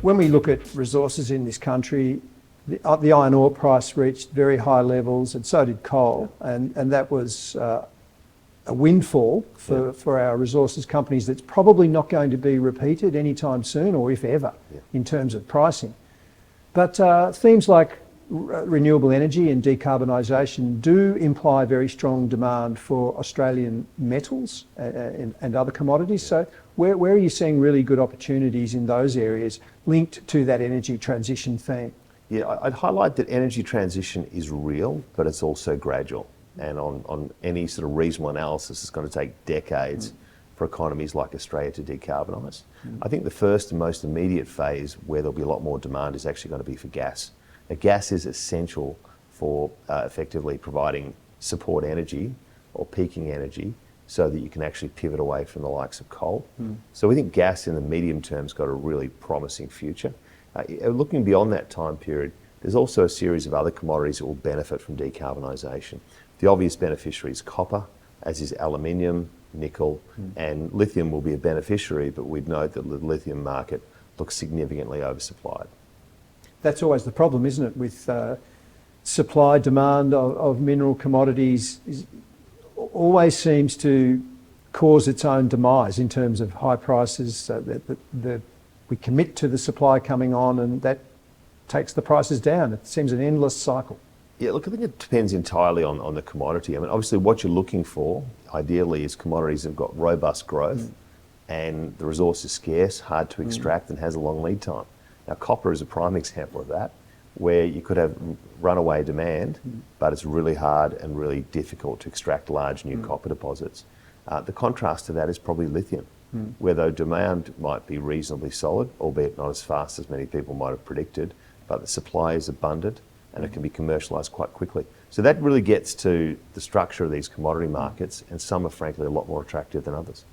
when we look at resources in this country, the iron ore price reached very high levels, and so did coal, and that was a windfall for our resources companies that's probably not going to be repeated anytime soon, or if ever, in terms of pricing. But themes like renewable energy and decarbonisation do imply very strong demand for Australian metals and other commodities. So where are you seeing really good opportunities in those areas linked to that energy transition theme? Yeah, I'd highlight that energy transition is real, but it's also gradual. And on any sort of reasonable analysis, it's going to take decades for economies like Australia to decarbonise. I think the first and most immediate phase where there'll be a lot more demand is actually going to be for gas. Now, gas is essential for effectively providing support energy or peaking energy so that you can actually pivot away from the likes of coal. So we think gas in the medium term's got a really promising future. Looking beyond that time period, there's also a series of other commodities that will benefit from decarbonisation. The obvious beneficiary is copper, as is aluminium, nickel, and lithium will be a beneficiary, but we'd note that the lithium market looks significantly oversupplied. That's always the problem, isn't it, with supply, demand of mineral commodities always seems to cause its own demise in terms of high prices. We commit to the supply coming on and that takes the prices down. It seems an endless cycle. Yeah, look, I think it depends entirely on the commodity. I mean, obviously what you're looking for, ideally, is commodities that have got robust growth and the resource is scarce, hard to extract and has a long lead time. Now, copper is a prime example of that, where you could have runaway demand, but it's really hard and really difficult to extract large new copper deposits. The contrast to that is probably lithium, where though demand might be reasonably solid, albeit not as fast as many people might have predicted, but the supply is abundant and it can be commercialised quite quickly. So that really gets to the structure of these commodity markets, and some are frankly a lot more attractive than others.